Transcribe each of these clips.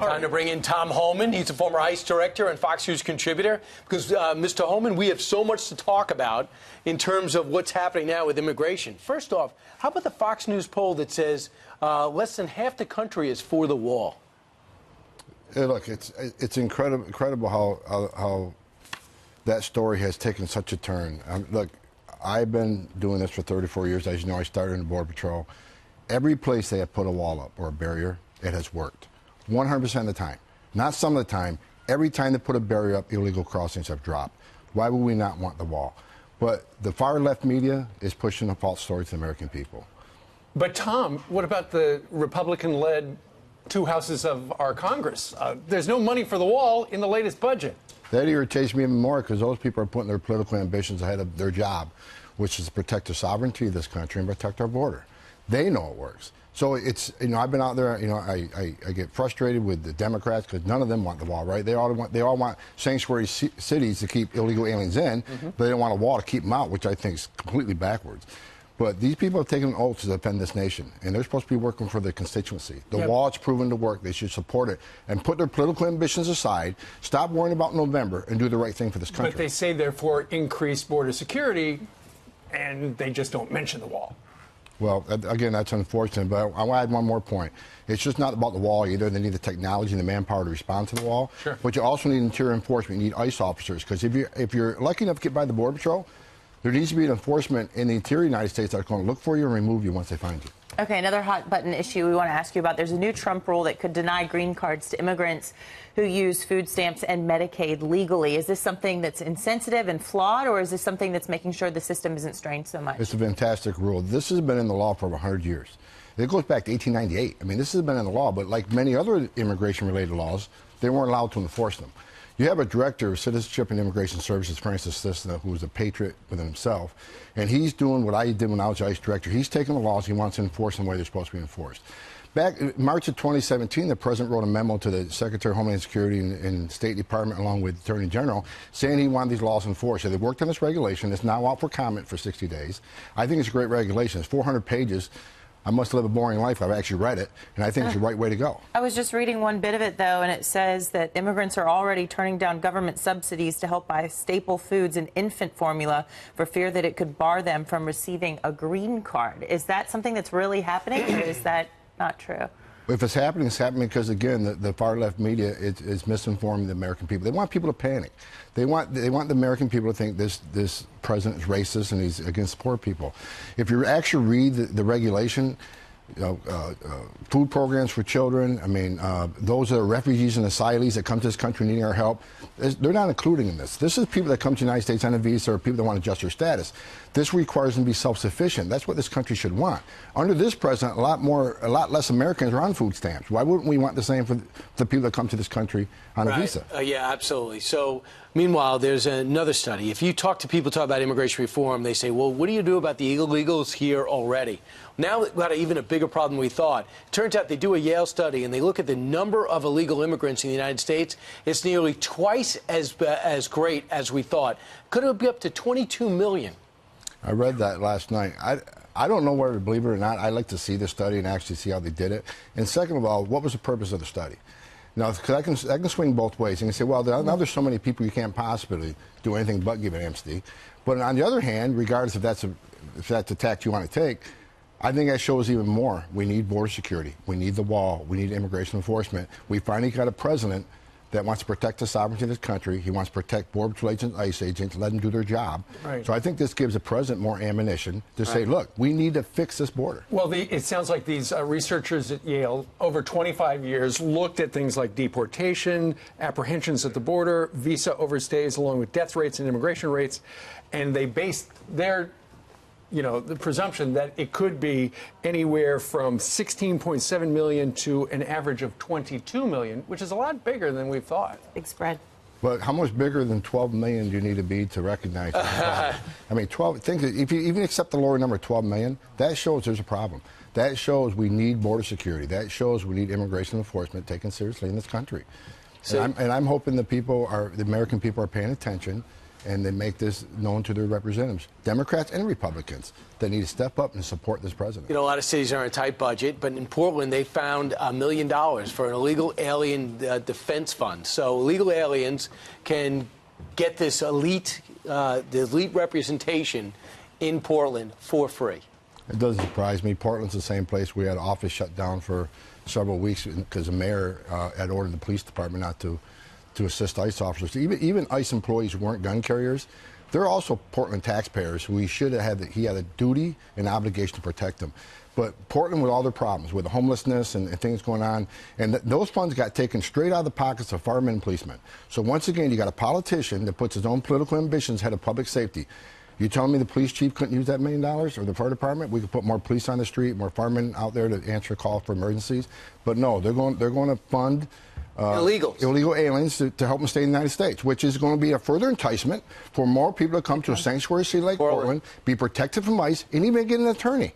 party. Time to bring in Tom Homan. He's a former ICE director and Fox News contributor. Because, Mr. Homan, we have so much to talk about in terms of what's happening now with immigration. First off, how about the Fox News poll that says less than half the country is for the wall? Yeah, look, it's incredible how that story has taken such a turn. Look, I've been doing this for 34 years. As you know, I started in the Border Patrol. Every place they have put a wall up or a barrier, it has worked. 100% of the time. Not some of the time. Every time they put a barrier up, illegal crossings have dropped. Why would we not want the wall? But the far left media is pushing a false story to the American people. But, Tom, what about the Republican-led two houses of our Congress? There's no money for the wall in the latest budget. That irritates me even more because those people are putting their political ambitions ahead of their job, which is to protect the sovereignty of this country and protect our border. They know it works. So it's, you know, I've been out there, you know, I get frustrated with the Democrats because none of them want the wall, right? They all want sanctuary cities to keep illegal aliens in, but they don't want a wall to keep them out, which I think is completely backwards. But these people have taken an oath to defend this nation, and they're supposed to be working for the constituency. The wall has proven to work. They should support it and put their political ambitions aside, stop worrying about November, and do the right thing for this country. But they say, therefore, increase border security, and they just don't mention the wall. Well, again, that's unfortunate, but I want to add one more point. It's just not about the wall either. They need the technology and the manpower to respond to the wall. Sure. But you also need interior enforcement. You need ICE officers, because if you're lucky enough to get by the Border Patrol, there needs to be an enforcement in the interior United States that's going to look for you and remove you once they find you. Okay, another hot button issue we want to ask you about. There's a new Trump rule that could deny green cards to immigrants who use food stamps and Medicaid legally. Is this something that's insensitive and flawed, or is this something that's making sure the system isn't strained so much? It's a fantastic rule. This has been in the law for over 100 years. It goes back to 1898. I mean, this has been in the law, but like many other immigration-related laws, they weren't allowed to enforce them. You have a director of Citizenship and Immigration Services, Francis Cissna, who's a patriot within himself, and he's doing what I did when I was ICE director. He's taking the laws, he wants to enforce them the way they're supposed to be enforced. Back in March of 2017, the president wrote a memo to the Secretary of Homeland Security and State Department, along with the Attorney General, saying he wanted these laws enforced. So they worked on this regulation. It's now out for comment for 60 days. I think it's a great regulation. It's 400 pages. I must live a boring life. I've actually read it, and I think it's the right way to go. I was just reading one bit of it, though, and it says that immigrants are already turning down government subsidies to help buy staple foods and infant formula for fear that it could bar them from receiving a green card. Is that something that's really happening, or is that not true? If it's happening because, again, the far-left media is misinforming the American people. They want people to panic. They want the American people to think this president is racist and he's against poor people. If you actually read the regulation, food programs for children, I mean, those that are refugees and asylees that come to this country needing our help, they're not including in this. This is people that come to the United States on a visa or people that want to adjust their status. This requires them to be self-sufficient. That's what this country should want. Under this president, a lot less Americans are on food stamps. Why wouldn't we want the same for the people that come to this country on a visa? Yeah, absolutely. So, meanwhile, there's another study. If you talk about immigration reform, they say, well, what do you do about the illegals here already? Now we've got even a bigger problem than we thought. It turns out they do a Yale study, and they look at the number of illegal immigrants in the United States. It's nearly twice as great as we thought. Could it be up to 22 million? I read that last night. I don't know whether to believe it or not. I'd like to see the study and actually see how they did it. And second of all, what was the purpose of the study? Now, because I can swing both ways. You can say, well, now there's so many people you can't possibly do anything but give an amnesty. But on the other hand, regardless if that's a tack you want to take, I think that shows even more. We need border security. We need the wall. We need immigration enforcement. We finally got a president that wants to protect the sovereignty of this country. He wants to protect Border Patrol agents, ICE agents, let them do their job. Right. So I think this gives the president more ammunition to say, look, we need to fix this border. Well, it sounds like these researchers at Yale, over 25 years, looked at things like deportation, apprehensions at the border, visa overstays, along with death rates and immigration rates, and they based their the presumption that it could be anywhere from 16.7 million to an average of 22 million, which is a lot bigger than we thought. Big spread. But how much bigger than 12 million do you need to be to recognize that? I mean, if you even accept the lower number, 12 million, that shows there's a problem. That shows we need border security. That shows we need immigration enforcement taken seriously in this country. So, and I'm hoping the American people are paying attention. and they make this known to their representatives, Democrats and Republicans. They need to step up and support this president. You know, a lot of cities are on a tight budget, but in Portland, they found $1 million for an illegal alien defense fund. So illegal aliens can get this elite representation in Portland for free. It doesn't surprise me. Portland's the same place we had an office shut down for several weeks because the mayor had ordered the police department not to assist ICE officers. Even ICE employees who weren't gun carriers, they're also Portland taxpayers who he had a duty and obligation to protect them. But Portland, with all their problems, with the homelessness and things going on, and those funds got taken straight out of the pockets of firemen and policemen. So once again, you got a politician that puts his own political ambitions ahead of public safety. You telling me the police chief couldn't use that $1 million, or the fire department? We could put more police on the street, more firemen out there to answer a call for emergencies. But no, they're going to fund illegal aliens to help them stay in the United States, which is going to be a further enticement for more people to come to a sanctuary city like Portland, be protected from ICE, and even get an attorney.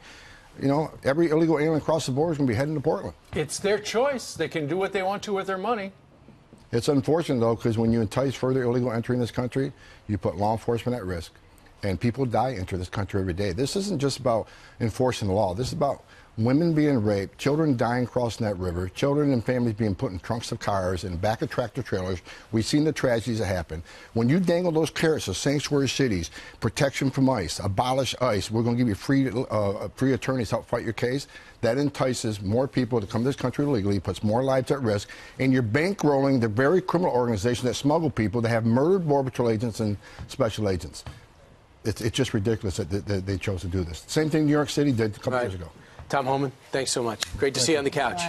You know, every illegal alien across the border is going to be heading to Portland. It's their choice. They can do what they want to with their money. It's unfortunate, though, because when you entice further illegal entry in this country, you put law enforcement at risk. And people die into this country every day. This isn't just about enforcing the law. This is about women being raped, children dying crossing that river, children and families being put in trunks of cars and back of tractor trailers. We've seen the tragedies that happen. When you dangle those carrots of sanctuary cities, protection from ICE, abolish ICE, we're going to give you free attorneys to help fight your case, that entices more people to come to this country illegally, puts more lives at risk, and you're bankrolling the very criminal organization that smuggle people that have murdered Border Patrol agents and special agents. It's just ridiculous that they chose to do this. Same thing New York City did a couple years ago. Tom Homan, thanks so much. Great to see you on the couch.